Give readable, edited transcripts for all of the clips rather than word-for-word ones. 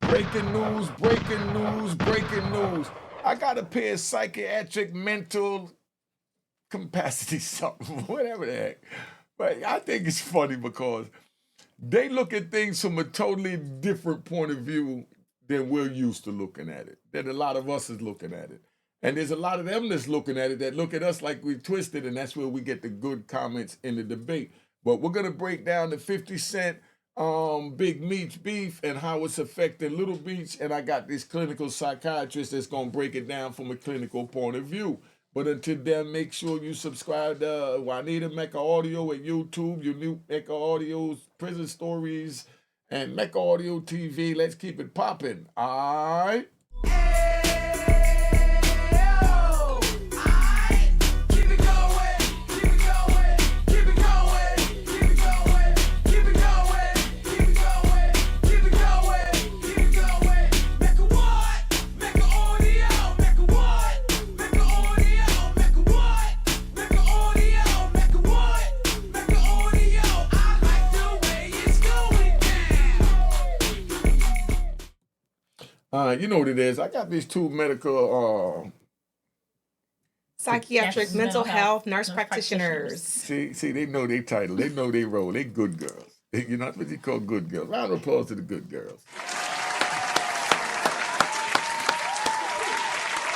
Breaking news, breaking news, breaking news. I got a pair of psychiatric mental capacity something, whatever the heck. But I think it's funny because they look at things from a totally different point of view than we're used to looking at it, than a lot of us is looking at it. And there's a lot of them that's looking at it that look at us like we twisted, and that's where we get the good comments in the debate. But we're gonna break down the 50 Cent Big Meech beef and how it's affecting Little Meech. And I got this clinical psychiatrist that's gonna break it down from a clinical point of view. But until then, make sure you subscribe to Juanita Mecca Audio at YouTube, Unique Mecca Audio's Prison Stories, and Mecca Audio TV. Let's keep it popping. All right. You know what it is. I got these two medical Psychiatric mental health nurse practitioners. see, they know their title. They know their role. They good girls. You know, that's what you call good girls. Round of applause to the good girls.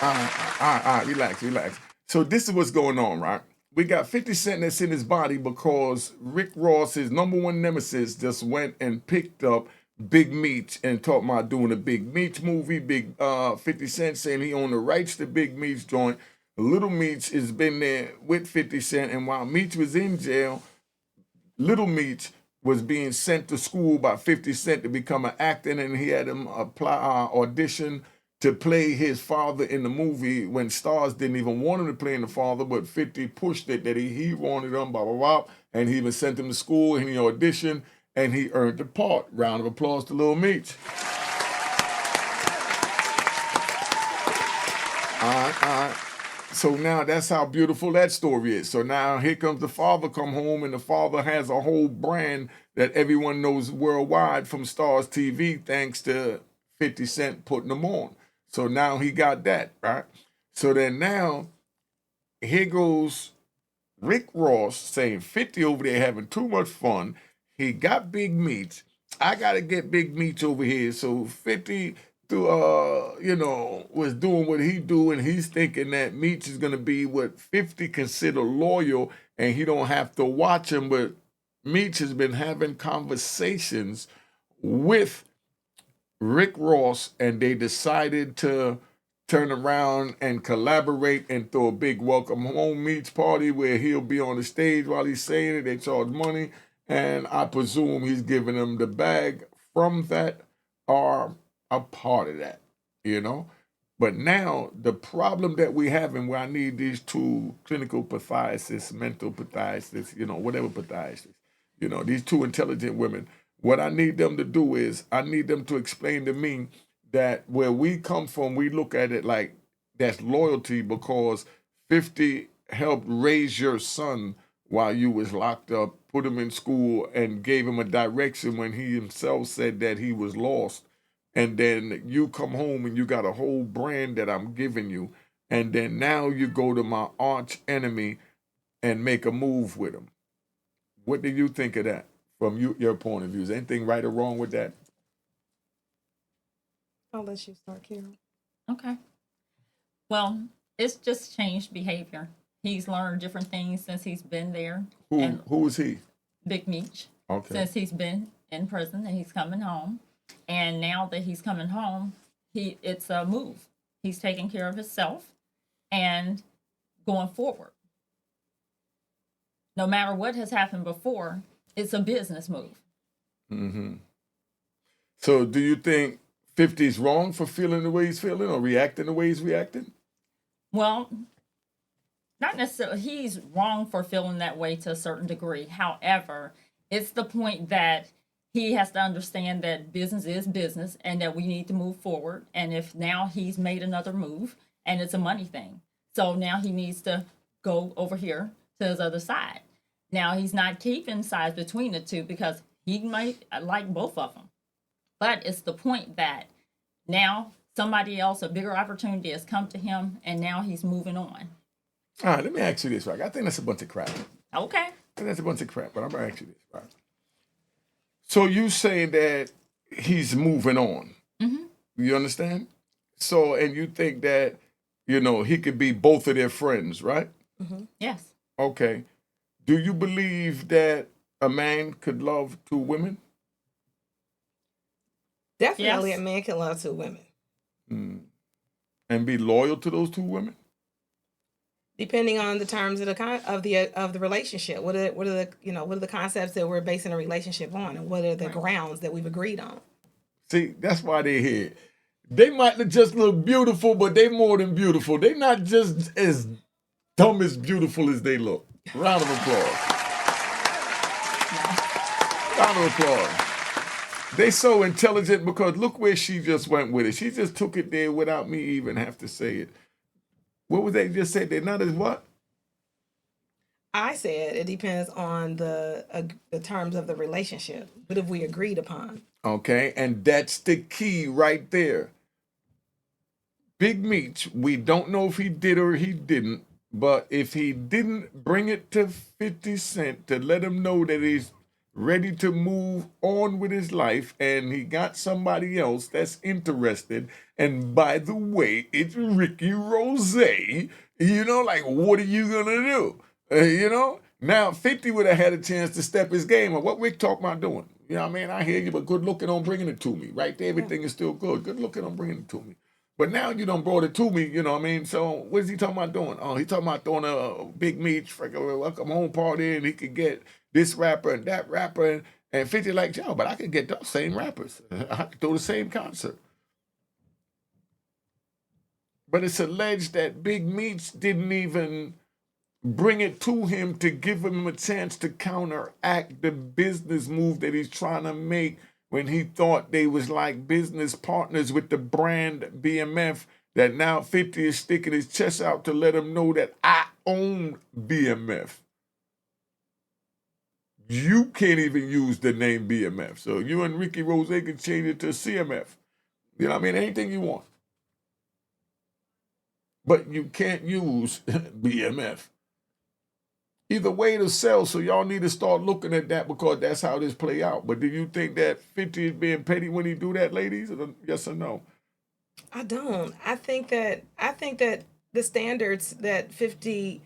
All right, relax. So this is what's going on, right? We got 50 Cent that's in his body because Rick Ross, his number one nemesis, just went and picked up Big Meech and talking about doing a Big Meech movie. 50 Cent saying he owned the rights to Big Meech joint. Little Meech has been there with 50 Cent, and while Meech was in jail, Little Meech was being sent to school by 50 Cent to become an actor, and he had him apply audition to play his father in the movie when stars didn't even want him to play in the father, but 50 pushed it that he wanted him, blah, blah, blah, and he even sent him to school, and he auditioned, and he earned the part. Round of applause to Little Meech. All right. So now that's how beautiful that story is. So now here comes the father come home, and the father has a whole brand that everyone knows worldwide from Stars TV, thanks to 50 Cent putting them on. So now he got that, right? So then now, here goes Rick Ross saying 50 over there having too much fun. He got Big Meech. I got to get Big Meech over here. So 50 was doing what he do, and he's thinking that Meech is gonna be what 50 consider loyal, and he don't have to watch him. But Meech has been having conversations with Rick Ross, and they decided to turn around and collaborate and throw a big welcome home Meech party where he'll be on the stage while he's saying it. They charge money, and I presume he's giving them the bag from that or a part of that, you know? But now the problem that we have, and where I need these two clinical pathologists, mental pathologists, whatever pathologists, these two intelligent women, what I need them to do is I need them to explain to me that where we come from, we look at it like that's loyalty because 50 helped raise your son while you was locked up, put him in school, and gave him a direction when he himself said that he was lost. And then you come home and you got a whole brand that I'm giving you. And then now you go to my arch enemy and make a move with him. What do you think of that from your point of view? Is anything right or wrong with that? I'll let you start, Carol. Okay. Well, it's just changed behavior. He's learned different things since he's been there. Who is he? Big Meech. Okay. Since he's been in prison and he's coming home. And now that he's coming home, it's a move. He's taking care of himself and going forward. No matter what has happened before, it's a business move. Mm-hmm. So do you think 50 is wrong for feeling the way he's feeling or reacting the way he's reacting? Well, not necessarily. He's wrong for feeling that way to a certain degree. However, it's the point that he has to understand that business is business and that we need to move forward. And if now he's made another move and it's a money thing. So now he needs to go over here to his other side. Now he's not keeping sides between the two because he might like both of them. But it's the point that Now somebody else, a bigger opportunity has come to him, and now he's moving on. All right, let me ask you this, right? I think that's a bunch of crap. Okay. I think that's a bunch of crap, but I'm gonna ask you this, right? So you say that he's moving on. You understand? So, and you think that, he could be both of their friends, right? Yes. Okay. Do you believe that a man could love two women? Definitely, Yes. a man can love two women, And be loyal to those two women? depending on the terms of the relationship. What are the concepts that we're basing a relationship on, and what are the grounds that we've agreed on? See, that's why they're here. They might just look beautiful, but they more than beautiful. They not just as dumb as beautiful as they look. Round of applause. Round of applause. They so intelligent because look where she just went with it. She just took it there without me even have to say it. What was they just said? They're not as what? I said it depends on the terms of the relationship. What have we agreed upon? Okay, and that's the key right there. Big Meech, we don't know if he did or he didn't, but if he didn't, bring it to 50 Cent to let him know that he's ready to move on with his life and he got somebody else that's interested. And by the way, it's Ricky Rose. Like, what are you going to do? Now 50 would have had a chance to step his game up. What Rick talking about doing? You know what I mean? I hear you, but good looking on bringing it to me. Right there, everything is still good. Good looking on bringing it to me. But now you done brought it to me, you know what I mean? So what is he talking about doing? Oh, he talking about throwing a big Meech freaking welcome home party and he could get this rapper and that rapper and 50 like, yo, but I could get those same rappers. I could throw the same concert. But it's alleged that Big Meech didn't even bring it to him to give him a chance to counteract the business move that he's trying to make when he thought they was like business partners with the brand BMF, that now 50 is sticking his chest out to let him know that I own BMF. You can't even use the name BMF. So you and Ricky Rose can change it to CMF. You know what I mean? Anything you want. But you can't use BMF. Either way to sell, so y'all need to start looking at that because that's how this play out. But do you think that 50 is being petty when he do that, ladies? Yes or no? I don't. I think that the standards that 50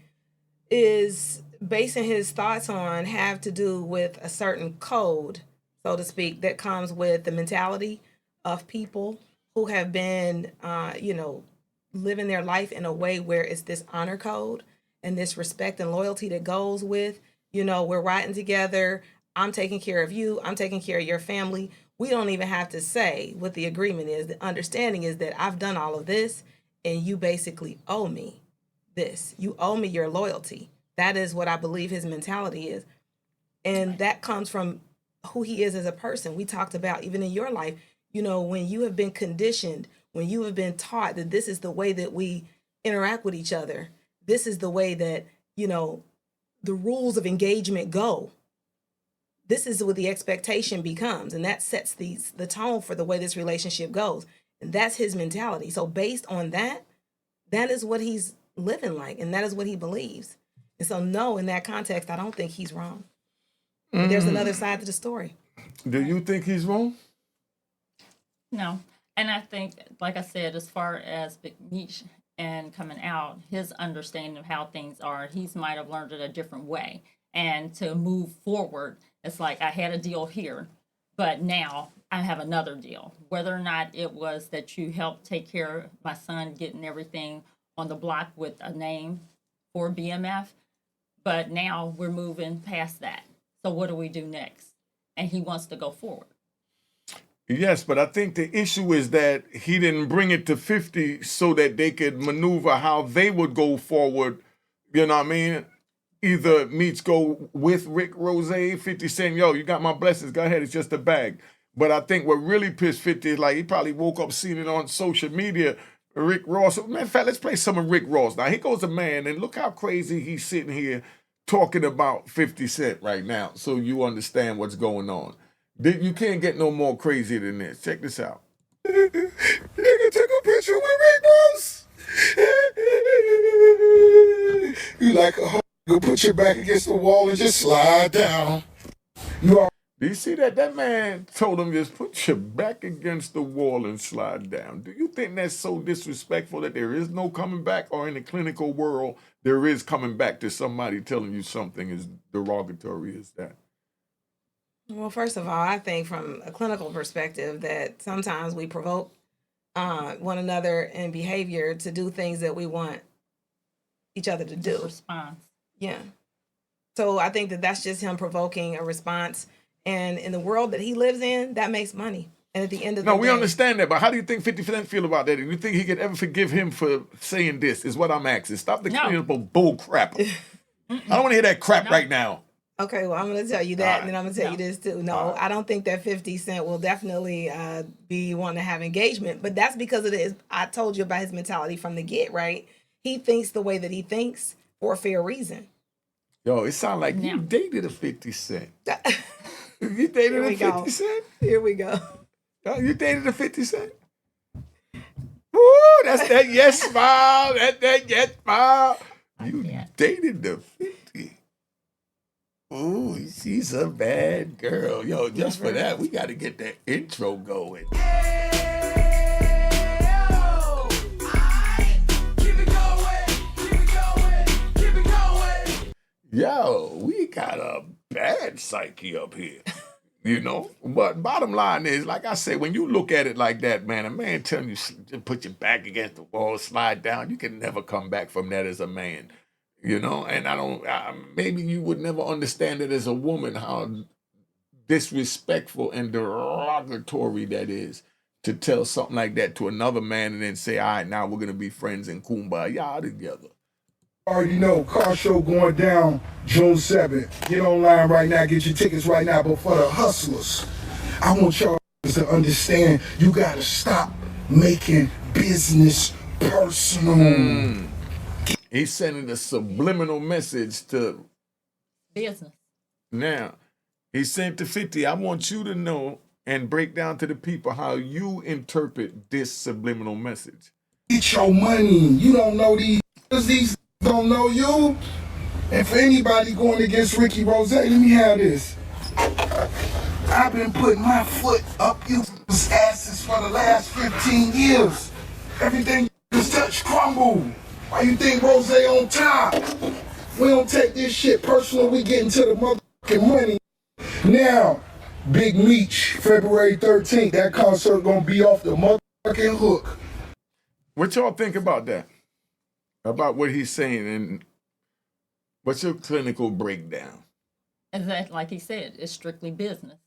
is basing his thoughts on have to do with a certain code, so to speak, that comes with the mentality of people who have been, living their life in a way where it's this honor code and this respect and loyalty that goes with, we're riding together. I'm taking care of you. I'm taking care of your family. We don't even have to say what the agreement is. The understanding is that I've done all of this and you basically owe me this. You owe me your loyalty. That is what I believe his mentality is. And that comes from who he is as a person. We talked about even in your life, when you have been conditioned, when you have been taught that this is the way that we interact with each other, this is the way that, the rules of engagement go. This is what the expectation becomes. And that sets the tone for the way this relationship goes. And that's his mentality. So based on that, that is what he's living like. And that is what he believes. And so, no, in that context, I don't think he's wrong. But there's another side to the story. Do you think he's wrong? No. And I think, like I said, as far as Big Meech and coming out, his understanding of how things are, he's might have learned it a different way. And to move forward, it's like I had a deal here, but now I have another deal. Whether or not it was that you helped take care of my son getting everything on the block with a name for BMF, but now we're moving past that. So what do we do next? And he wants to go forward. Yes, but I think the issue is that he didn't bring it to 50 so that they could maneuver how they would go forward. You know what I mean? Either Meech go with Rick Rose, 50 saying, yo, you got my blessings, go ahead, it's just a bag. But I think what really pissed 50 is like he probably woke up, seen it on social media, Rick Ross. Matter of fact, let's play some of Rick Ross. Now, here goes a man, and look how crazy he's sitting here talking about 50 Cent right now so you understand what's going on. You can't get no more crazy than this. Check this out. Nigga took a picture with Rick Ross. You like a hoe, you put your back against the wall and just slide down. You are Do you see that? That man told him just put your back against the wall and slide down. Do you think that's so disrespectful that there is no coming back, or in the clinical world, there is coming back to somebody telling you something as derogatory as that? Well, first of all, I think from a clinical perspective that sometimes we provoke one another in behavior to do things that we want each other to do. Response. Yeah. So I think that that's just him provoking a response. And in the world that he lives in, that makes money. And at the end of the No, day, we understand that, but how do you think 50 Cent feel about that? Do you think he could ever forgive him for saying this? Is what I'm asking. Stop the No. clinical bull crap. I don't want to hear that crap right now. Okay, well, I'm going to tell you that, and then I'm going to tell you No. this too. No, I don't think that 50 Cent will definitely be wanting to have engagement, but that's because of his. I told you about his mentality from the get, right? He thinks the way that he thinks for a fair reason. Yo, it sounds like you dated a 50 Cent. You dated Here a we 50 go. Cent? Here we go. Oh, you dated a 50 Cent? Woo, that's that yes smile. That yes smile. You dated the 50. Ooh, she's a bad girl. Yo, just for that, we got to get that intro going. Yo, we got a bad psyche up here. You know, but bottom line is, like I said, when you look at it like that, man, a man telling you to put your back against the wall, slide down, you can never come back from that as a man. You know, and maybe you would never understand it as a woman, how disrespectful and derogatory that is to tell something like that to another man and then say, all right, now we're going to be friends and kumbaya together. already know, car show going down June 7th. Get online right now, get your tickets right now. But for the hustlers, I want y'all to understand you gotta stop making business personal. He's sending a subliminal message to Business. now. He sent to 50, I want you to know and break down to the people how you interpret this subliminal message. Get your money. You don't know these don't know you. And for anybody going against Ricky Rose, let me have this. I've been putting my foot up you asses for the last 15 years. Everything you touch crumble. Why you think Rose on top? We don't take this shit personal. We getting to the motherfucking money. Now, Big Meech, February 13th, that concert gonna be off the motherfucking hook. What y'all think about that? About what he's saying, and what's your clinical breakdown? And that, like he said, it's strictly business.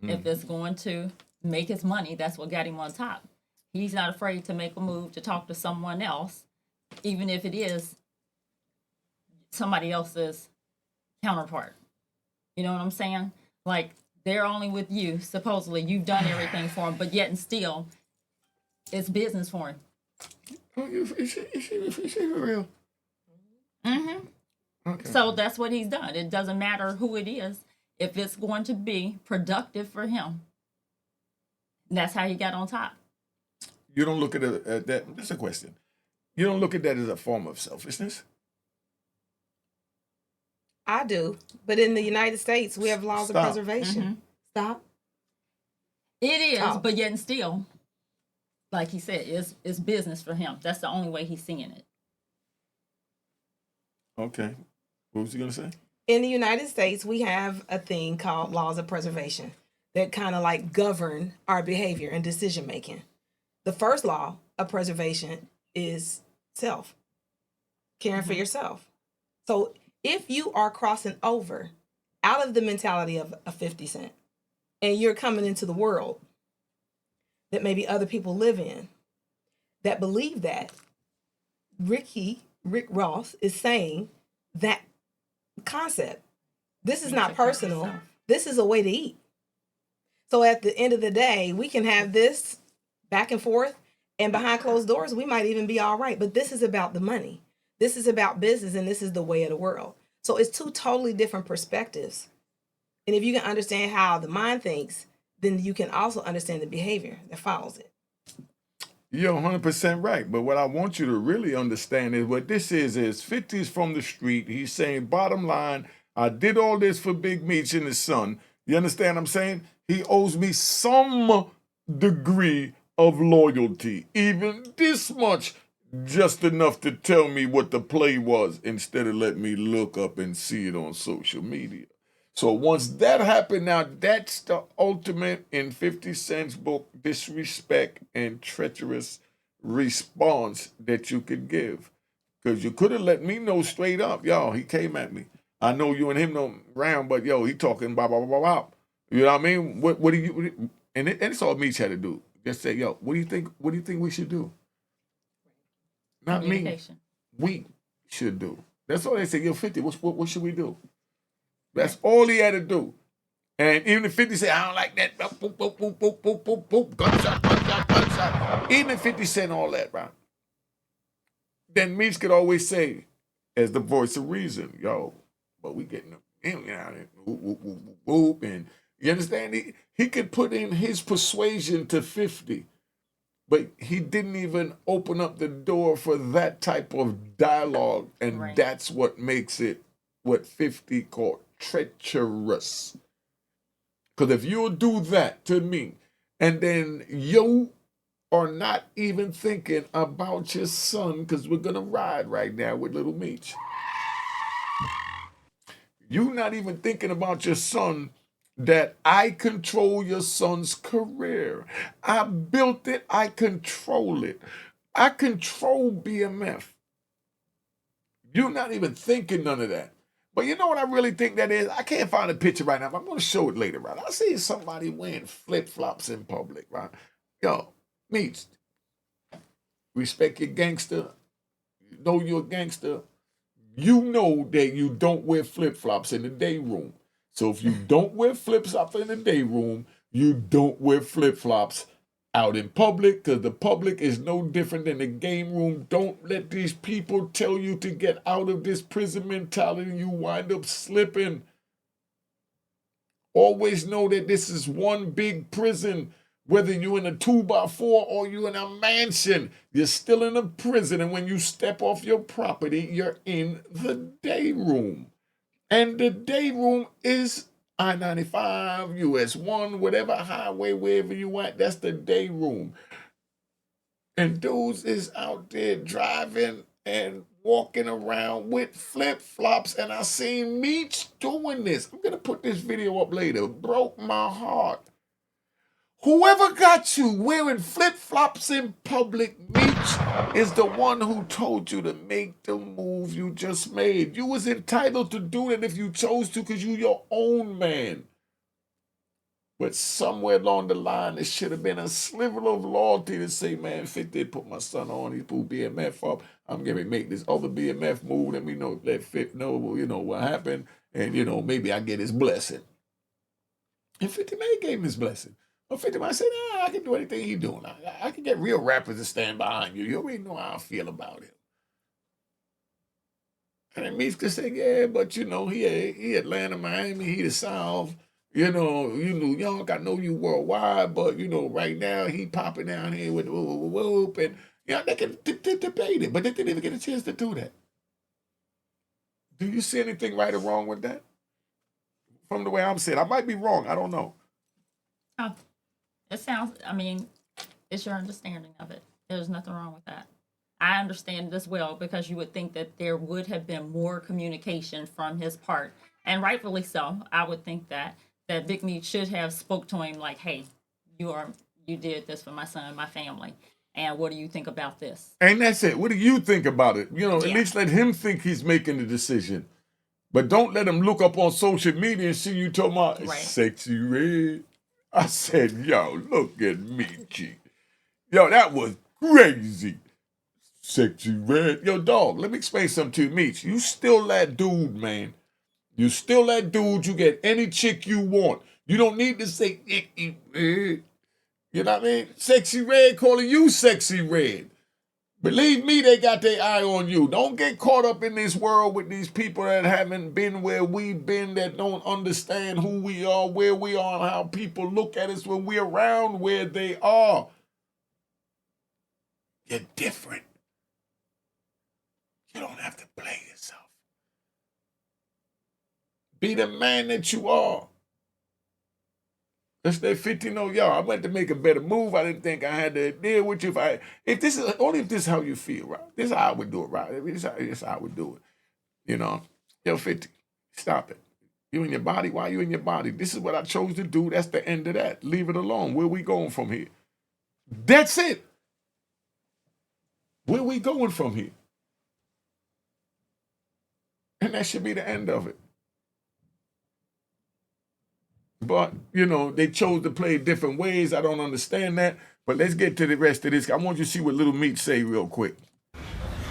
If it's going to make his money, that's what got him on top. He's not afraid to make a move to talk to someone else, even if it is somebody else's counterpart. You know what I'm saying? Like, they're only with you. Supposedly, you've done everything for him, but yet and still, it's business for him. Is she for real? Okay. So that's what he's done. It doesn't matter who it is. If it's going to be productive for him, that's how he got on top. You don't look at that. That's a question. You don't look at that as a form of selfishness? I do. But in the United States, we have laws Stop. of preservation. Stop. It is, Oh. but yet and still, like he said, it's business for him. That's the only way he's seeing it. Okay. What was you going to say? In the United States, we have a thing called laws of preservation that kind of like govern our behavior and decision making. The first law of preservation is self, caring for yourself. So if you are crossing over out of the mentality of a 50 Cent and you're coming into the world that maybe other people live in that believe that Rick Ross is saying that concept. This is not personal. This is a way to eat. So at the end of the day, we can have this back and forth, and behind closed doors, we might even be all right. But this is about the money. This is about business, and this is the way of the world. So it's two totally different perspectives. And if you can understand how the mind thinks, then you can also understand the behavior that follows it. You're 100% right. But what I want you to really understand is what this is 50's from the street. He's saying, bottom line, I did all this for Big Meech and his son. You understand what I'm saying? He owes me some degree of loyalty, even this much, just enough to tell me what the play was instead of letting me look up and see it on social media. So once that happened, now that's the ultimate in 50 Cent's book, disrespect and treacherous response that you could give. Because you could have let me know straight up, yo, he came at me. I know you and him don't round, but yo, he talking blah, blah, blah, blah, blah. You know what I mean? What do you, and it's all Meech had to do. Just say, yo, what do you think we should do? Not me. Communication. We should do. That's all they say, yo, 50, what should we do? That's all he had to do. And even if 50 said, I don't like that, boop, boop, boop, boop, boop, boop, boop, gunshot, gunshot, gunshot. Even if 50 said all that, right? Then Meech could always say, as the voice of reason, yo, but we getting him out here, whoop, whoop, whoop, whoop, whoop. And you understand? He could put in his persuasion to 50, but he didn't even open up the door for that type of dialogue. And Right. that's what makes it what 50 called treacherous. Because if you'll do that to me, and then you are not even thinking about your son, because we're going to ride right now with little Meech. You're not even thinking about your son, that I control your son's career. I built it, I control it. I control BMF. You're not even thinking none of that. But you know what I really think that is? I can't find a picture right now, but I'm going to show it later, right? I see somebody wearing flip-flops in public, right? Yo, Meech, respect your gangster. You know you're a gangster. You know that you don't wear flip-flops in the day room. So if you don't wear flip-flops in the day room, you don't wear flip-flops out in public, because the public is no different than the game room. Don't let these people tell you to get out of this prison mentality and you wind up slipping. Always know that this is one big prison. Whether you're in a 2x4 or you're in a mansion, you're still in a prison. And when you step off your property, you're in the day room. And the day room is I-95, US 1, whatever highway, wherever you at, that's the day room. And dudes is out there driving and walking around with flip-flops, and I seen Meech doing this. I'm going to put this video up later. Broke my heart. Whoever got you wearing flip-flops in public, Meech, is the one who told you to make the move you just made. You was entitled to do that if you chose to, because you your own man. But somewhere along the line, there should have been a sliver of loyalty to say, man, 50 put my son on, he pulled BMF up. I'm going to make this other BMF move. Let me know, let Fit know, you know, what happened. And, you know, maybe I get his blessing. And 50 Man gave him his blessing. But 50 Man said, nah, I can do anything he's doing. I can get real rappers to stand behind you. You already know how I feel about him. And then Meech could say, yeah, but, you know, he Atlanta, Miami, he the South. You know, you New York, I know you worldwide, but, you know, right now he popping down here with the whoop. And, you know, they can debate it, but they didn't even get a chance to do that. Do you see anything right or wrong with that? From the way I'm saying, I might be wrong. I don't know. Oh, it sounds, I mean, it's your understanding of it. There's nothing wrong with that. I understand it as well, because you would think that there would have been more communication from his part. And rightfully so. I would think that Big Meech should have spoke to him like, hey, you did this for my son and my family. And what do you think about this? And that's it. What do you think about it? You know, at Yeah. least let him think he's making the decision. But don't let him look up on social media and see you talking about Right. sexy red. I said, yo, look at Meechy. Yo, that was crazy. Sexy red. Yo, dog, let me explain something to you, Meech. You still that dude, man. You still that dude. You get any chick you want. You don't need to say, icky red. You know what I mean? Sexy red calling you sexy red. Believe me, they got their eye on you. Don't get caught up in this world with these people that haven't been where we've been, that don't understand who we are, where we are, and how people look at us when we're around where they are. You're different. You don't have to play yourself. Be the man that you are. That's that 15 y'all. I went to make a better move. I didn't think I had to deal with you. If this is how you feel, right? This is how I would do it, right? This is how I would do it. You know, yo, 50, stop it. You in your body? Why you in your body? This is what I chose to do. That's the end of that. Leave it alone. Where we going from here? That's it. Where we going from here? And that should be the end of it. But, you know, they chose to play different ways. I don't understand that. But let's get to the rest of this. I want you to see what little Meech say real quick.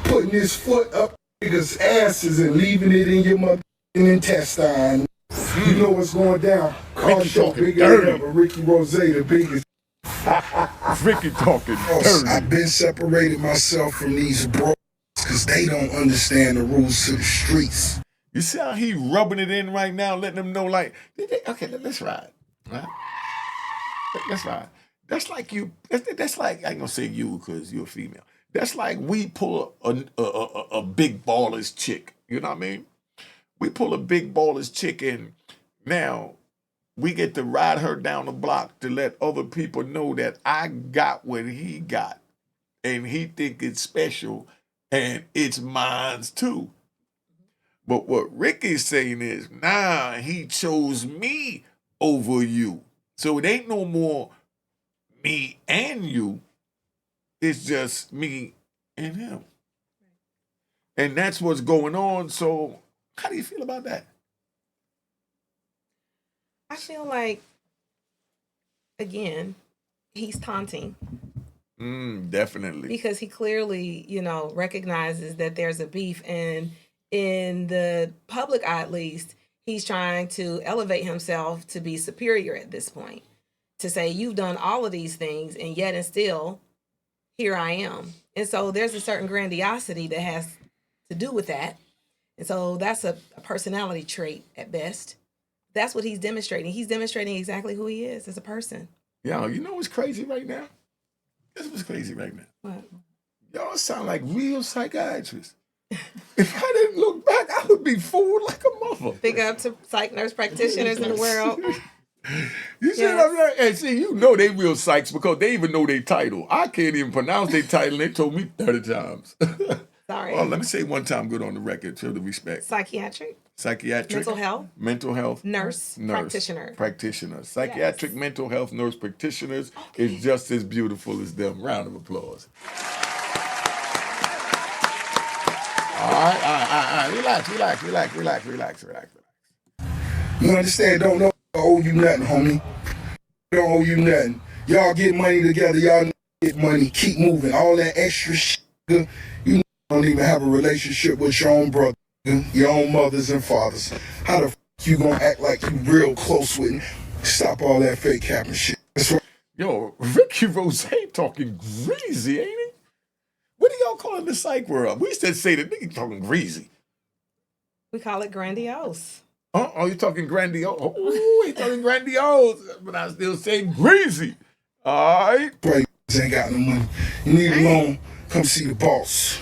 Putting his foot up niggas' asses and leaving it in your mother intestine. You know what's going down. Car show bigger than ever. Ricky Rose, the biggest. Ricky talking dirty. I've been separated myself from these bros because they don't understand the rules to the streets. You see how he rubbing it in right now, letting them know, like, okay, let's ride. Right? Let's ride. That's like you, that's like, I ain't gonna say you because you're a female. That's like we pull a big baller's chick. You know what I mean? We pull a big baller's chick in. Now, we get to ride her down the block to let other people know that I got what he got. And he think it's special and it's mine too. But what Ricky's saying is, nah, he chose me over you. So it ain't no more me and you. It's just me and him. And that's what's going on. So how do you feel about that? I feel like, again, he's taunting. Definitely. Because he clearly, you know, recognizes that there's a beef, and in the public eye at least, he's trying to elevate himself to be superior at this point. To say, you've done all of these things, and yet and still, here I am. And so there's a certain grandiosity that has to do with that. And so that's a personality trait at best. That's what he's demonstrating. He's demonstrating exactly who he is as a person. Yo, you know what's crazy right now? This was crazy right now. What? Y'all sound like real psychiatrists. If I didn't look back, I would be fooled like a mother. Big up to psych nurse practitioners in the world. You see what I'm saying? And see, you know they real psychs because they even know their title. I can't even pronounce their title. They told me 30 times. Sorry. Well, let me say one time good on the record, show the respect. Psychiatric. Mental health. Nurse. Practitioner. Psychiatric mental health nurse practitioners is just as beautiful as them. Round of applause. All right. Relax. You understand? Don't know I owe you nothing, homie. Don't owe you nothing. Y'all get money together. Y'all get money. Keep moving. All that extra shit. You don't even have a relationship with your own brother, your own mothers and fathers. How the f you gonna act like you real close with me? Stop all that fake capping shit. That's right. Yo, Ricky Rose talking greasy, ain't he? What do y'all call in the psych world? We used to say that nigga talking greasy. We call it grandiose. Oh, you talking grandiose? Oh, he talking grandiose, but I still say greasy. All right. Right, you ain't got no money. You need a loan, come see the boss.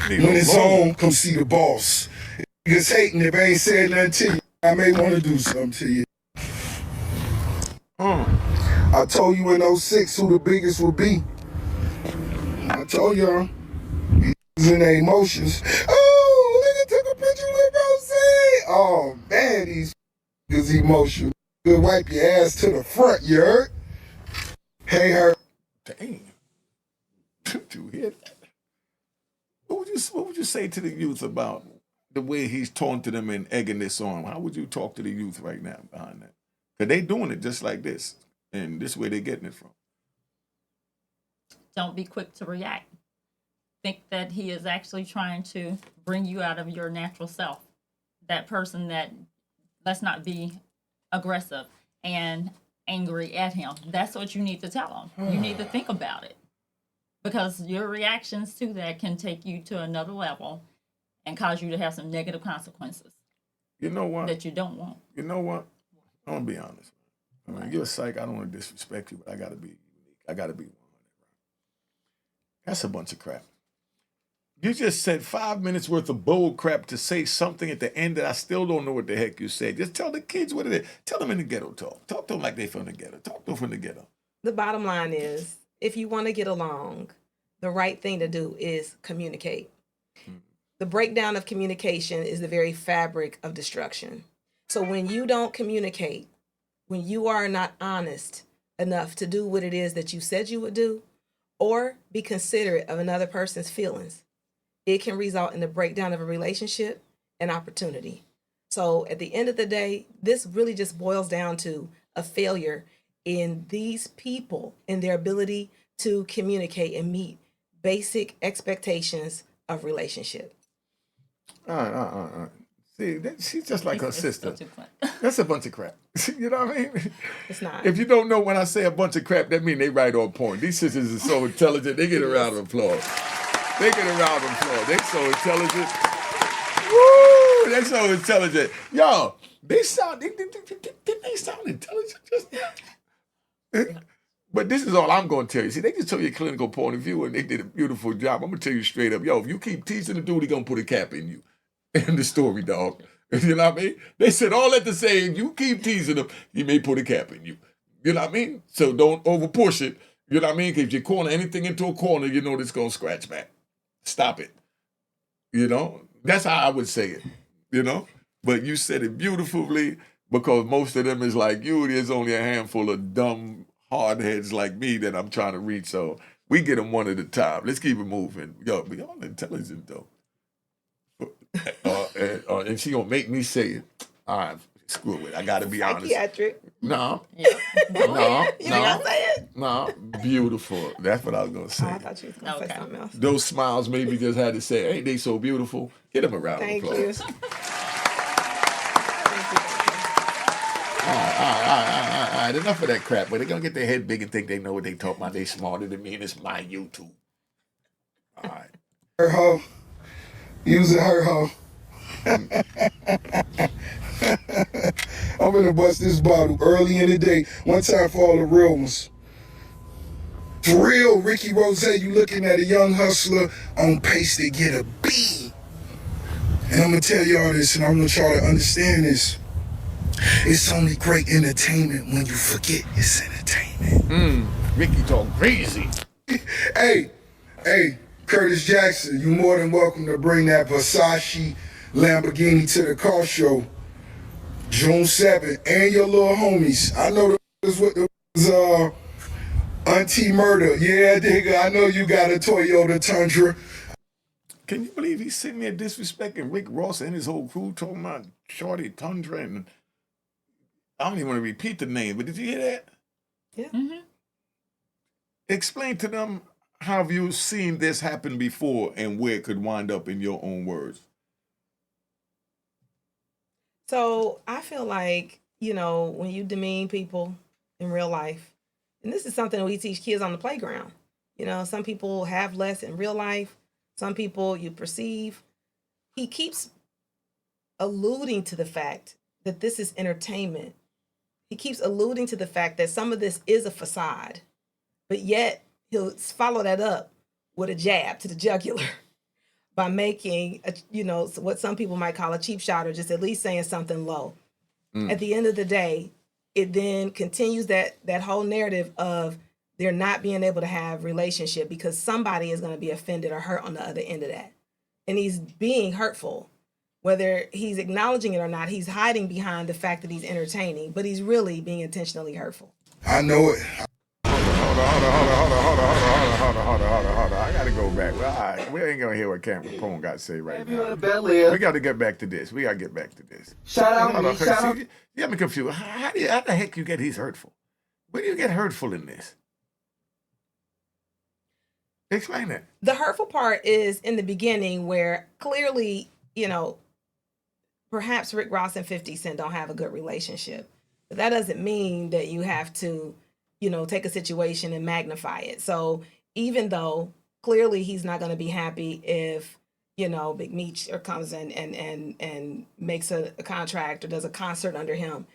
When it's on, come see the boss. If niggas hating, if I ain't said nothing to you, I may want to do something to you. I told you in 06 who the biggest would be. I told y'all. In their emotions. Oh, nigga took a picture with Rose. Oh, man, these niggas emotional. Good, wipe your ass to the front, you heard? Hey, her. Dang. Did you hear that? What would you say to the youth about the way he's taunting them and egging this on? How would you talk to the youth right now behind that? Because they doing it just like this. And this is where they're getting it from. Don't be quick to react. Think that he is actually trying to bring you out of your natural self. That person that, let's not be aggressive and angry at him. That's what you need to tell him. You need to think about it. Because your reactions to that can take you to another level and cause you to have some negative consequences. You know what? That you don't want. You know what? I'm going to be honest. I mean, you're a psych. I don't want to disrespect you, but I got to be unique. I got to be 100. That's a bunch of crap. You just said 5 minutes worth of bull crap to say something at the end that I still don't know what the heck you said. Just tell the kids what it is. Tell them in the ghetto talk. Talk to them like they from the ghetto. Talk to them from the ghetto. The bottom line is, if you want to get along, the right thing to do is communicate. The breakdown of communication is the very fabric of destruction. So when you don't communicate, when you are not honest enough to do what it is that you said you would do, or be considerate of another person's feelings, it can result in the breakdown of a relationship and opportunity. So at the end of the day, this really just boils down to a failure in these people and their ability to communicate and meet basic expectations of relationship. See, she's just like her It's sister. such a crap. That's a bunch of crap. You know what I mean? It's not. If you don't know when I say a bunch of crap, that means they right on point. These sisters are so intelligent. They get a round of applause. They get a round of applause. They so intelligent. Woo! They so intelligent. Yo, they sound intelligent just now. But this is all I'm going to tell you. See, they just told you a clinical point of view, and they did a beautiful job. I'm going to tell you straight up. Yo, if you keep teasing the dude, he going to put a cap in you. In the story, dog. You know what I mean? They said all at the same. You keep teasing him, he may put a cap in you. You know what I mean? So don't over push it. You know what I mean? Because if you corner anything into a corner, you know it's going to scratch back. Stop it. You know? That's how I would say it. You know? But you said it beautifully, because most of them is like you. There's only a handful of dumb hard heads like me that I'm trying to reach. So we get them one at a time. Let's keep it moving. Yo, but y'all intelligent though. And she gonna make me say it. All right, screw it. I gotta be honest. Psychiatric. No, Yeah. no, You ain't gotta say it. no. Beautiful. That's what I was gonna Oh, say. I thought you was gonna say Okay. something else. Those smiles maybe just had to say, "Ain't they so beautiful?" Get them a round of Thank you. applause. Thank you. All right. Enough of that crap. But they're gonna get their head big and think they know what they talk about. They smarter than me, and it's my YouTube. All right. Her hoe. Using her hoe. I'm gonna bust this bottle early in the day. One time for all the real ones. For real, Ricky Rose, you looking at a young hustler on pace to get a B. And I'm gonna tell y'all this, and I want y'all to understand this. It's only great entertainment when you forget it's entertainment. Ricky talk crazy. Hey, Curtis Jackson, you more than welcome to bring that Versace Lamborghini to the car show June 7th, and your little homies. I know this what the Auntie Murder. Yeah, nigga, I know you got a Toyota Tundra. Can you believe he's sitting there disrespecting Rick Ross and his whole crew, talking about Shorty Tundra, and I don't even want to repeat the name, but did you hear that? Yeah. Mm-hmm. Explain to them how have you seen this happen before and where it could wind up in your own words. So I feel like, when you demean people in real life, and this is something that we teach kids on the playground. Some people have less in real life. Some people you perceive. He keeps alluding to the fact that this is entertainment. He keeps alluding to the fact that some of this is a facade, but yet he'll follow that up with a jab to the jugular by making, what some people might call a cheap shot, or just at least saying something low. At the end of the day, it then continues that whole narrative of they're not being able to have relationship because somebody is going to be offended or hurt on the other end of that. And he's being hurtful. Whether he's acknowledging it or not, he's hiding behind the fact that he's entertaining, but he's really being intentionally hurtful. I know it. Hold on. I gotta go back. Well, all right. We ain't gonna hear what Capone got to say right now. We gotta get back to this. Shout out Hold me, on, shout out. you got me confused. How the heck you get he's hurtful? Where do you get hurtful in this? Explain that. The hurtful part is in the beginning where clearly, perhaps Rick Ross and 50 Cent don't have a good relationship. But that doesn't mean that you have to, take a situation and magnify it. So even though clearly he's not going to be happy if, Big Meech comes in and makes a contract or does a concert under him,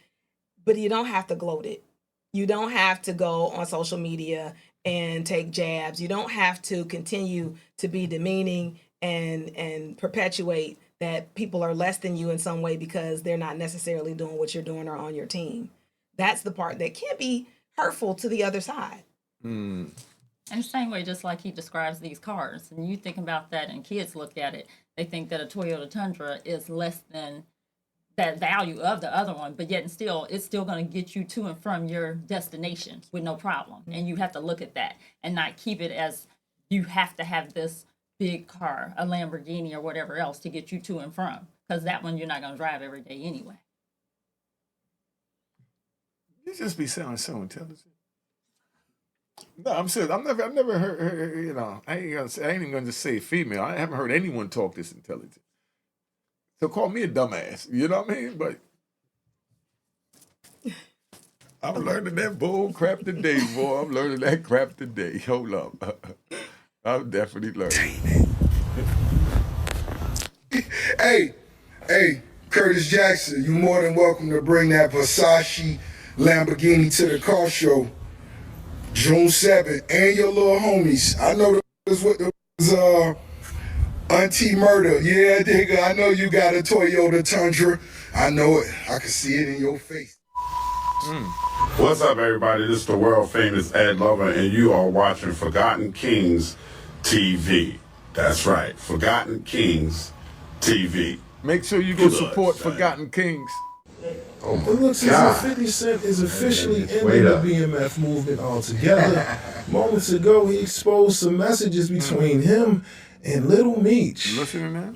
but you don't have to gloat it. You don't have to go on social media and take jabs. You don't have to continue to be demeaning and perpetuate that people are less than you in some way because they're not necessarily doing what you're doing or on your team. That's the part that can be hurtful to the other side. And the same way, just like he describes these cars, and you think about that, and kids look at it, they think that a Toyota Tundra is less than that value of the other one, but yet and still, it's still going to get you to and from your destination with no problem. And you have to look at that and not keep it as you have to have this big car, a Lamborghini or whatever else to get you to and from, because that one you're not going to drive every day anyway. You just be sounding so intelligent. No, I'm serious. I've never heard, you know, I ain't even gonna just say female. I haven't heard anyone talk this intelligent. So call me a dumbass. You know what I mean? But I'm learning that bull crap today, boy. I'm learning that crap today. Hold up. I'm definitely learning. Hey, Curtis Jackson, you more than welcome to bring that Versace Lamborghini to the car show June 7th, and your little homies. I know that's what the Auntie Murder. Yeah, nigga, I know you got a Toyota Tundra. I know it. I can see it in your face. What's up, everybody? This is the world famous Ed Lover, and you are watching Forgotten Kings TV. That's right, Forgotten Kings TV. Make sure you go support Forgotten Kings. Oh it looks as if 50 Cent is officially ending the BMF movement altogether. Moments ago, he exposed some messages between him and Little Meech. Listening to that?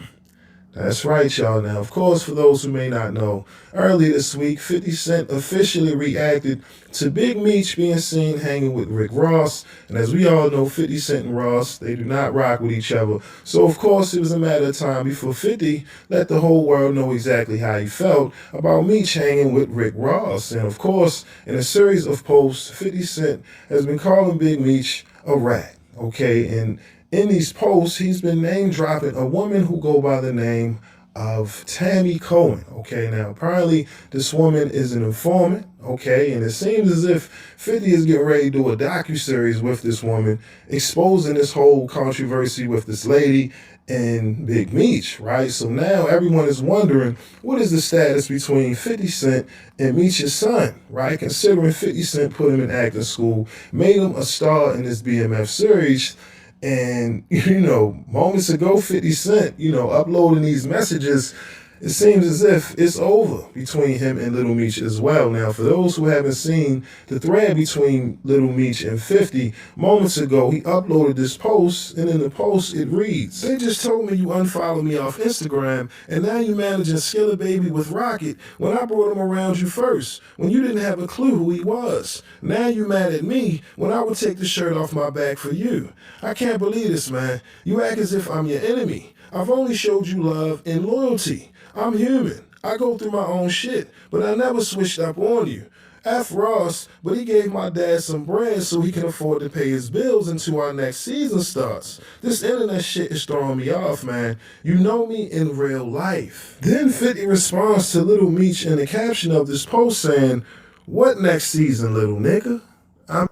That's right, y'all. Now, of course, for those who may not know, earlier this week, 50 Cent officially reacted to Big Meech being seen hanging with Rick Ross. And as we all know, 50 Cent and Ross, they do not rock with each other. So, of course, it was a matter of time before 50 let the whole world know exactly how he felt about Meech hanging with Rick Ross. And, of course, in a series of posts, 50 Cent has been calling Big Meech a rat, okay? And in these posts, he's been name-dropping a woman who go by the name of Tammy Cohen, okay? Now, apparently, this woman is an informant, okay? And it seems as if 50 is getting ready to do a docuseries with this woman, exposing this whole controversy with this lady and Big Meech, right? So now everyone is wondering, what is the status between 50 Cent and Meech's son, right? Considering 50 Cent put him in acting school, made him a star in this BMF series. And, you know, moments ago, 50 Cent, you know, uploading these messages, it seems as if it's over between him and Little Meech as well. Now, for those who haven't seen the thread between Little Meech and 50, moments ago, he uploaded this post, and in the post, it reads, "They just told me you unfollowed me off Instagram, and now you managing Skilla Baby with Rocket when I brought him around you first, when you didn't have a clue who he was. Now you mad at me when I would take the shirt off my back for you. I can't believe this, man. You act as if I'm your enemy. I've only showed you love and loyalty. I'm human. I go through my own shit, but I never switched up on you. F. Ross, but he gave my dad some bread so he can afford to pay his bills until our next season starts. This internet shit is throwing me off, man. You know me in real life." Then 50 responds to Little Meech in the caption of this post saying, "What next season, little nigga?" All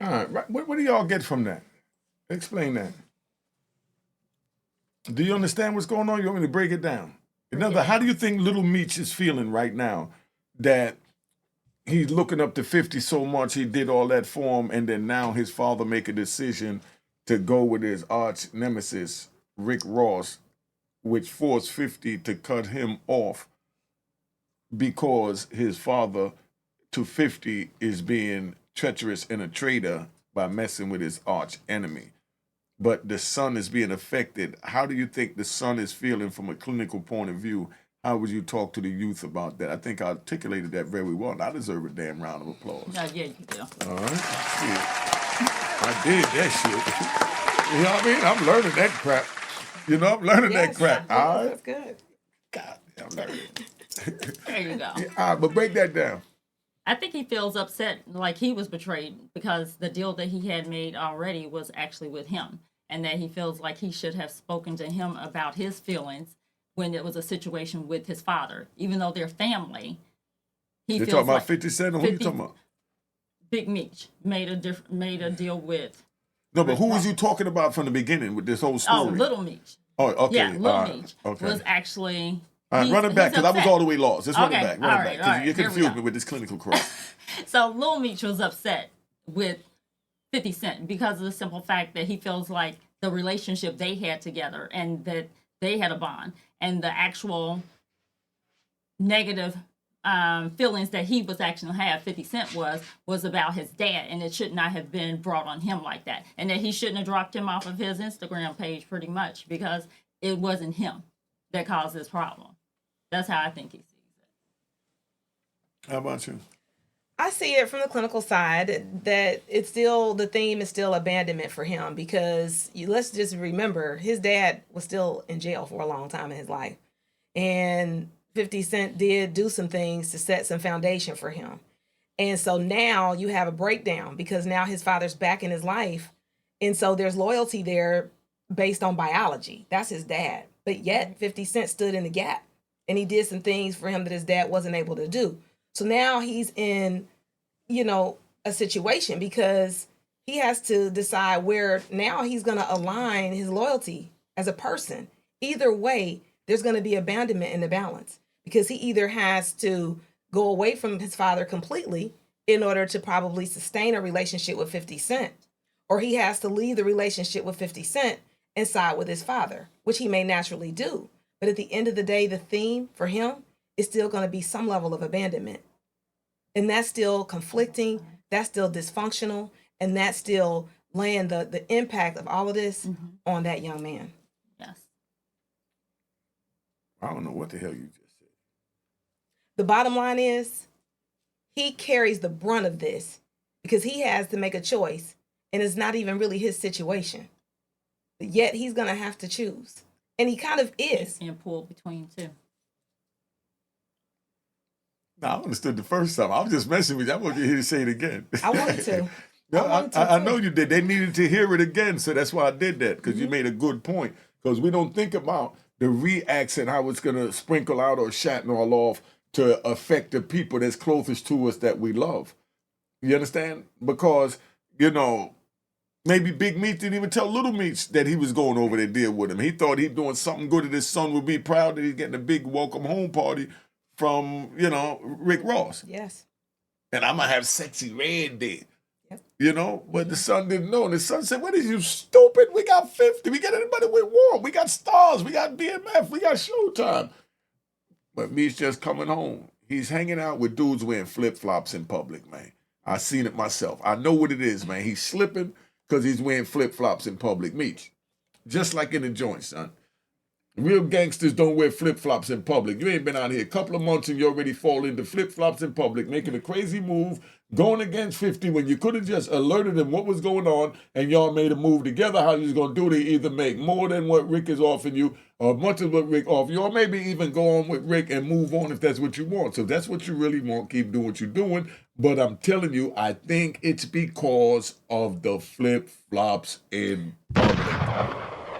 right. What do y'all get from that? Explain that. Do you understand what's going on? You want me to break it down? How do you think Little Meech is feeling right now that he's looking up to 50 so much, he did all that for him, and then now his father make a decision to go with his arch nemesis, Rick Ross, which forced 50 to cut him off because his father to 50 is being treacherous and a traitor by messing with his arch enemy. But the son is being affected. How do you think the son is feeling from a clinical point of view? How would you talk to the youth about that? I think I articulated that very well. I deserve a damn round of applause. Yeah, you do. All right. Shit. I did that shit. You know what I mean? I'm learning that crap. You know, I'm learning that crap. All right. That's good. God, I'm learning. There you go. Yeah, all right, but break that down. I think he feels upset, like he was betrayed, because the deal that he had made already was actually with him, and that he feels like he should have spoken to him about his feelings when it was a situation with his father. Even though they're family, You're talking about 50 Cent, or who you talking about? Big Meech made a deal with. No, but who was you talking about from the beginning with this whole story? Oh, Little Meech. Oh, okay. Yeah, Little Meech okay. was actually. All right, run it back, because I was all the way lost. Let's run it Okay, back. all Run it right, back. all right, You here we confused go. me with this clinical crap. So Little Meech was upset with 50 Cent because of the simple fact that he feels like the relationship they had together and that they had a bond, and the actual negative feelings that he was actually have 50 Cent was about his dad, and it should not have been brought on him like that, and that he shouldn't have dropped him off of his Instagram page pretty much because it wasn't him that caused this problem. That's how I think he sees it. How about you? I see it from the clinical side that it's still, the theme is still abandonment for him, because let's just remember his dad was still in jail for a long time in his life. And 50 Cent did do some things to set some foundation for him. And so now you have a breakdown because now his father's back in his life. And so there's loyalty there based on biology. That's his dad. But yet 50 Cent stood in the gap and he did some things for him that his dad wasn't able to do. So now he's in, a situation because he has to decide where now he's going to align his loyalty as a person. Either way, there's going to be abandonment in the balance because he either has to go away from his father completely in order to probably sustain a relationship with 50 Cent, or he has to leave the relationship with 50 Cent and side with his father, which he may naturally do. But at the end of the day, the theme for him is still going to be some level of abandonment. And that's still conflicting, that's still dysfunctional, and that's still laying the impact of all of this on that young man. Yes. I don't know what the hell you just said. The bottom line is he carries the brunt of this because he has to make a choice, and it's not even really his situation. But yet he's going to have to choose. And he kind of is. Being pulled between two. No, I understood the first time. I was just messing with you. I want you to hear you say it again. I wanted to. No, I know too. you did. They needed to hear it again, so that's why I did that, because you made a good point. Because we don't think about the reacts and how it's going to sprinkle out or shatten all off to affect the people that's closest to us that we love. You understand? Because, maybe Big Meech didn't even tell Little Meech that he was going over there to deal with him. He thought he'd doing something good, and his son would be proud that he's getting a big welcome home party from, Rick Ross. Yes. And I'm going to have Sexy Red there. Yep. But the son didn't know. And the son said, what is you stupid? We got 50. We got anybody with war. We got Stars. We got BMF. We got Showtime. But Meech just coming home. He's hanging out with dudes wearing flip-flops in public, man. I seen it myself. I know what it is, man. He's slipping because he's wearing flip-flops in public. Meech. Just like in the joint, son. Real gangsters don't wear flip-flops in public. You ain't been out here a couple of months and you already fall into flip-flops in public, making a crazy move, going against 50 when you could have just alerted him what was going on and y'all made a move together. How you was going to do it? Either make more than what Rick is offering you or much of what Rick offers you, or maybe even go on with Rick and move on if that's what you want. So if that's what you really want, keep doing what you're doing. But I'm telling you, I think it's because of the flip-flops in public.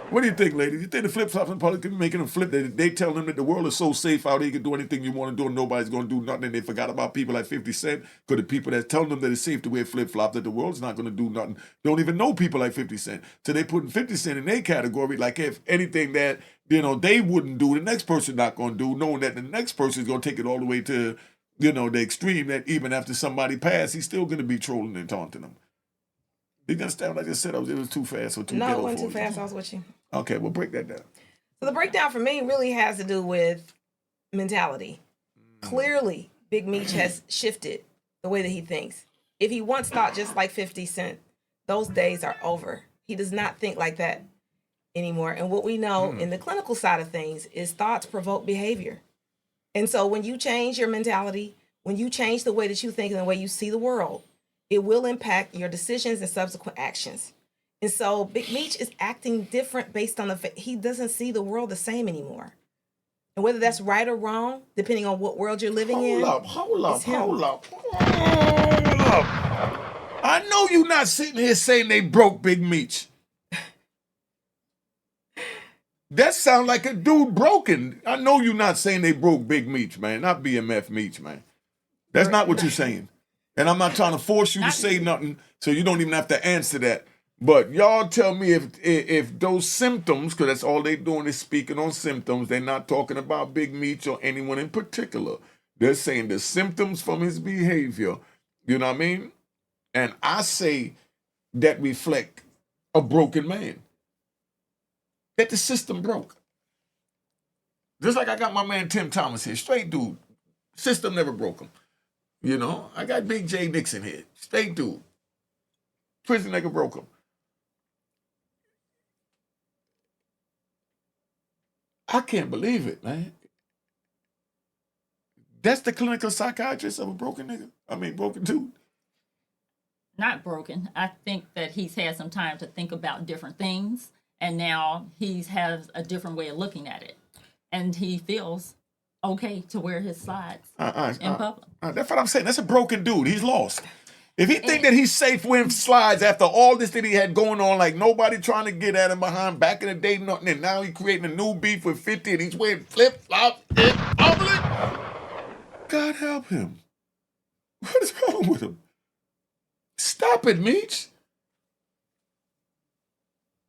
What do you think, ladies? You think the flip-flops in public can be making them flip? They tell them that the world is so safe out here, you can do anything you want to do and nobody's going to do nothing, and they forgot about people like 50 Cent, because the people that's telling them that it's safe to wear flip-flops, that the world's not going to do nothing, don't even know people like 50 Cent. So they putting 50 Cent in their category, like if anything that, they wouldn't do, the next person not going to do, knowing that the next person is going to take it all the way to, the extreme, that even after somebody passed, he's still going to be trolling and taunting them. You understand what I just said? It was too fast or too No, ghetto it wasn't for too you? fast. I was with you. Okay, well, break that down. So the breakdown for me really has to do with mentality. Clearly, Big Meech has shifted the way that he thinks. If he once thought just like 50 Cent, those days are over. He does not think like that anymore. And what we know in the clinical side of things is thoughts provoke behavior. And so when you change your mentality, when you change the way that you think and the way you see the world, it will impact your decisions and subsequent actions. And so Big Meech is acting different based on he doesn't see the world the same anymore. And whether that's right or wrong, depending on what world you're living in. Hold up. I know you not sitting here saying they broke Big Meech. That sound like a dude broken. I know you not saying they broke Big Meech, man. Not BMF Meech, man. That's not what you're saying. And I'm not trying to force you to say nothing, so you don't even have to answer that. But y'all tell me if those symptoms, because that's all they doing is speaking on symptoms. They're not talking about Big Meech or anyone in particular. They're saying the symptoms from his behavior. You know what I mean? And I say that reflect a broken man. That the system broke. Just like I got my man Tim Thomas here, straight dude. System never broke him. You know, I got Big J Nixon here, straight dude. Prison never broke him. I can't believe it, man. That's the clinical psychiatrist of a broken nigga. I mean, broken dude. Not broken. I think that he's had some time to think about different things, and now he has a different way of looking at it, and he feels okay to wear his slides in public. That's what I'm saying. That's a broken dude. He's lost. If he think that he's safe wearing slides after all this that he had going on, like nobody trying to get at him behind back in the day, nothing, and now he's creating a new beef with 50 and he's wearing flip-flops in public, God help him. What is wrong with him? Stop it, Meech.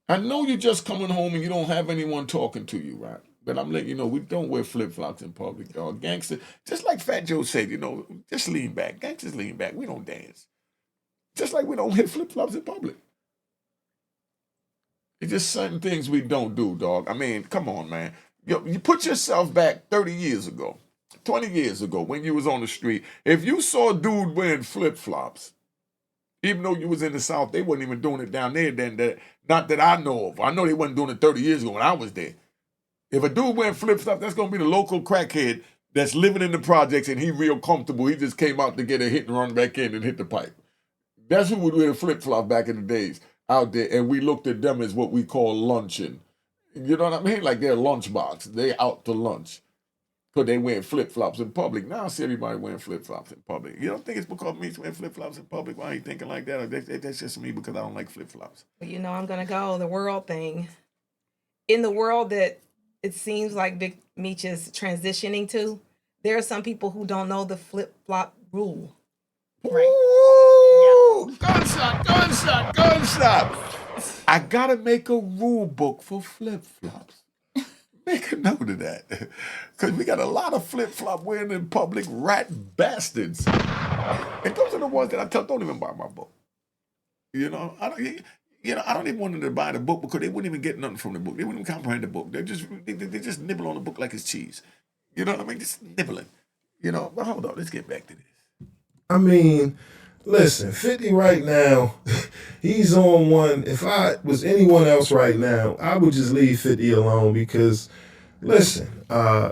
I know you're just coming home and you don't have anyone talking to you, right? But I'm letting you know, we don't wear flip-flops in public, dog. Gangster, just like Fat Joe said, you know, just lean back. Gangsters lean back. We don't dance. Just like we don't wear flip-flops in public. It's just certain things we don't do, dog. I mean, come on, man. You put yourself back 30 years ago, 20 years ago when you was on the street. If you saw a dude wearing flip-flops, even though you was in the South, they wasn't even doing it down there then. Not that I know of. I know they wasn't doing it 30 years ago when I was there. If a dude wearing flip-flops, that's going to be the local crackhead that's living in the projects and he real comfortable. He just came out to get a hit and run back in and hit the pipe. That's who would wear a flip-flop back in the days out there, and we looked at them as what we call luncheon. You know what I mean? Like they're lunchbox. They out to lunch because they wearing flip-flops in public. Now I see everybody wearing flip-flops in public. You don't think it's because Meech wearing flip-flops in public? Why are you thinking like that? Or that's just me because I don't like flip-flops. Well, you know, I'm going to go the world thing. In the world that it seems like Big Meech is transitioning to, there are some people who don't know the flip-flop rule. Ooh, gunshot. I gotta make a rule book for flip-flops. Make a note of that. Because we got a lot of flip-flop wearing in public rat bastards. And those are the ones that I tell, don't even buy my book. You know, I don't even want them to buy the book because they wouldn't even get nothing from the book. They wouldn't even comprehend the book. They just nibble on the book like it's cheese. You know what I mean? Just nibbling. You know, but hold on, let's get back to this. I mean, listen, 50 right now, he's on one. If I was anyone else right now, I would just leave 50 alone because, listen,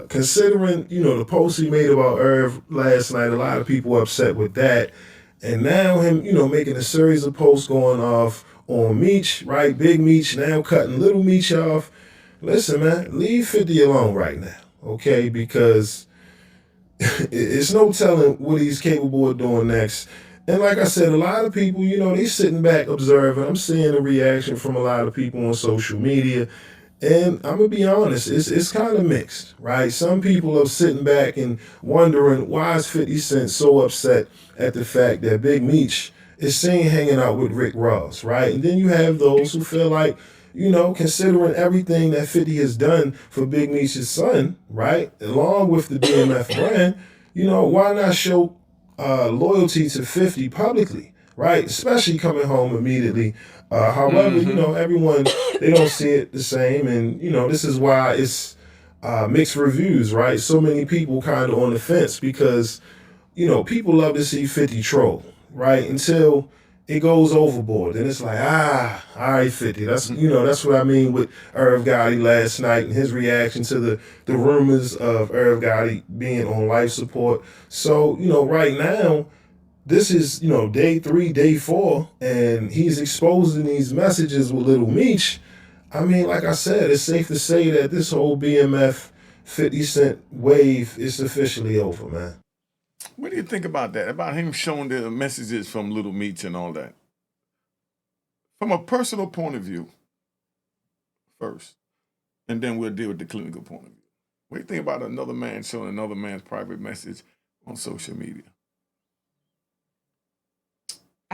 considering, you know, the post he made about Irv last night, a lot of people upset with that. And now him, you know, making a series of posts going off on Meech, right? Big Meech, now cutting Little Meech off. Listen, man, leave 50 alone right now, okay? Because it's no telling what he's capable of doing next. And like I said, a lot of people, you know, they sitting back observing. I'm seeing a reaction from a lot of people on social media. And I'm going to be honest, it's kind of mixed, right? Some people are sitting back and wondering why is 50 Cent so upset at the fact that Big Meech is seen hanging out with Rick Ross, right? And then you have those who feel like, you know, considering everything that 50 has done for Big Meech's son, right, along with the BMF brand, you know, why not show loyalty to 50 publicly, right? Especially coming home immediately. However, you know, everyone, they don't see it the same. And, you know, this is why it's mixed reviews, right? So many people kind of on the fence because, you know, people love to see 50 troll, right? Until it goes overboard. And it's like, all right, 50. That's, you know, that's what I mean with Irv Gotti last night and his reaction to the rumors of Irv Gotti being on life support. So, you know, right now, this is, you know, day 3, day 4, and he's exposing these messages with Little Meech. I mean, like I said, it's safe to say that this whole BMF 50 Cent wave is officially over, man. What do you think about that? About him showing the messages from Little Meech and all that? From a personal point of view, first, and then we'll deal with the clinical point of view. What do you think about another man showing another man's private message on social media?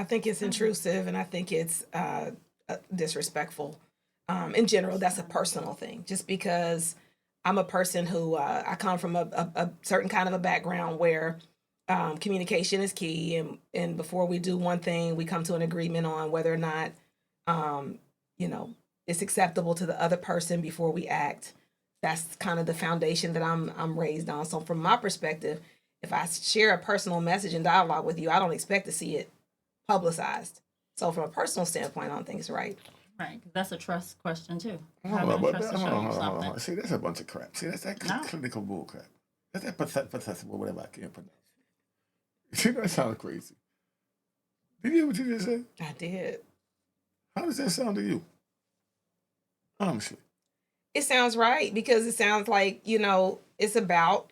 I think it's intrusive, and I think it's disrespectful. In general, that's a personal thing. Just because I'm a person who I come from a certain kind of a background where communication is key, and before we do one thing, we come to an agreement on whether or not it's acceptable to the other person before we act. That's kind of the foundation that I'm raised on. So from my perspective, if I share a personal message and dialogue with you, I don't expect to see it publicized. So from a personal standpoint, I don't think it's right. Right, 'cause that's a trust question too. Hold on. See, that's a bunch of crap. See, that's that clinical bull crap. That's that pathetic, whatever I can't pronounce. See, that sounds crazy. Did you hear what you just said? I did. How does that sound to you? Honestly. It sounds right because it sounds like, it's about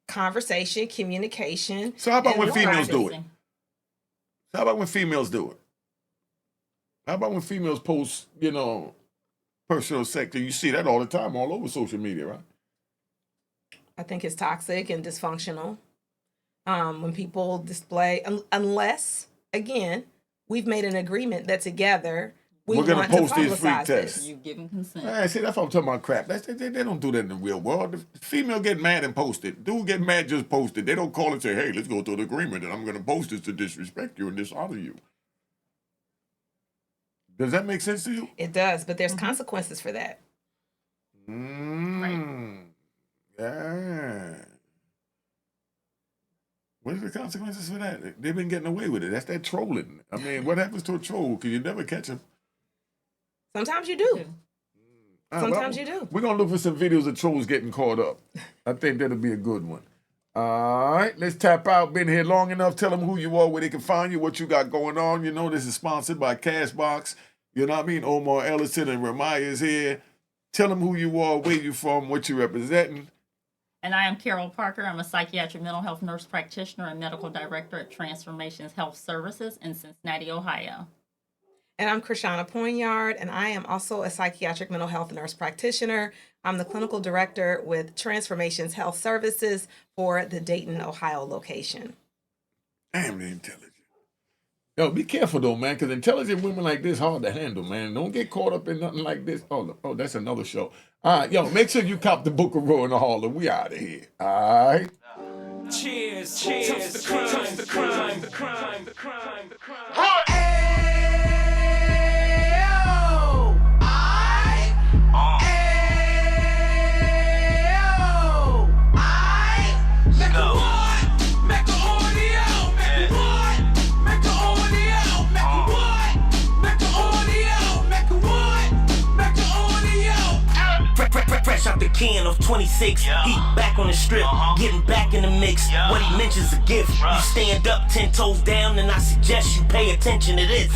conversation, communication. So how about when and females do it? Practicing. How about when females do it? How about when females post, personal sector? You see that all the time, all over social media, right? I think it's toxic and dysfunctional. When people display, unless, again, we've made an agreement that together we're going to post these freak publicize tests. this. You've given consent. See, that's what I'm talking about crap. They don't do that in the real world. The female get mad and post it. Dude get mad, just post it. They don't call and say, hey, let's go to an agreement and I'm going to post this to disrespect you and dishonor you. Does that make sense to you? It does, but there's consequences for that. Yeah. What are the consequences for that? They've been getting away with it. That's that trolling. I mean, what happens to a troll? Because you never catch them. Sometimes you do. Sometimes you do. We're going to look for some videos of trolls getting caught up. I think that'll be a good one. All right, let's tap out. Been here long enough. Tell them who you are, where they can find you, what you got going on. This is sponsored by Cashbox. You know what I mean? Omar Ellison and Ramaya is here. Tell them who you are, where you from, what you're representing. And I am Carol Parker. I'm a psychiatric mental health nurse practitioner and medical director at Transformations Health Services in Cincinnati, Ohio. And I'm Krishana Poignard, and I am also a psychiatric mental health nurse practitioner. I'm the clinical director with Transformations Health Services for the Dayton, Ohio location. Damn, they're intelligent. Yo, be careful though, man, because intelligent women like this hard to handle, man. Don't get caught up in nothing like this. Oh, that's another show. All right, yo, make sure you cop the book of Row in the Harlem. We out of here. All right. Cheers, cheers, the crime, the crime, the crime, the crime, the crime. Fresh out the can of 26, he back on the strip, getting back in the mix. What he mentions a gift. You stand up 10 toes down, and I suggest you pay attention to this.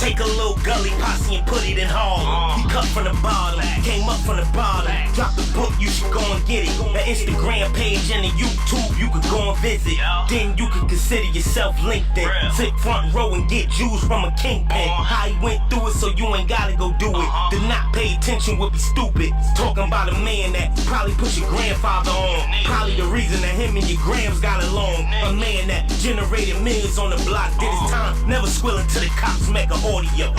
Take a little gully posse and put it in Harlem. He cut from the bottom, came up from the bottom. Drop the book, you should go and get it. The Instagram page and the YouTube, you could go and visit. Then you could consider yourself LinkedIn. Sit front row and get Jews from a kingpin. How he went through it, so you ain't gotta go do it. To not pay attention would be stupid. Talking about a man that probably put your grandfather on. Probably the reason that him and your grams got along. A man that generated millions on the block. Did his time, never squilling till the cops make an audio.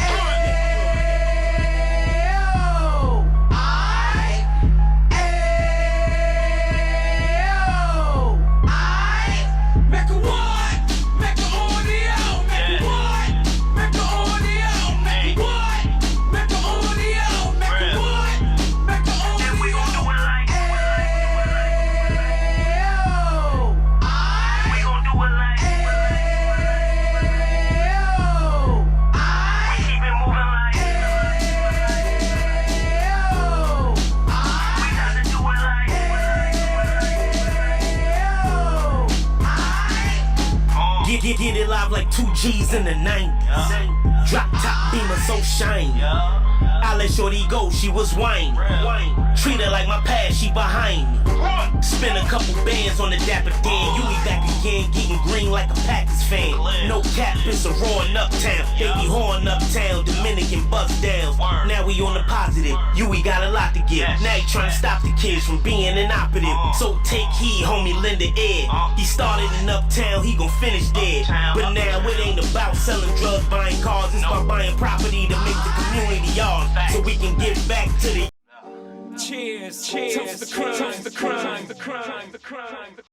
Get it live like 2 G's in the 90s. Drop top beamer so shiny. I let shorty go, she was whiny. Treat her like my past, she behind me. Spend a couple bands on the dapper Dan. You be back again, getting green like a Packers fan. No cap, it's a roaring uptown. They be horn uptown, Dominican bust downs. Now Now we on the positive. We got a lot to give. Now you trying to stop the kids from being inoperative. So take heed, homie, lend an ear. He started in Uptown, he gon' finish dead. But now it ain't about selling drugs, buying cars. It's about buying property to make the community ours, so we can give back to the. Cheers, cheers, toast the crime, the crime, the crime, the crime.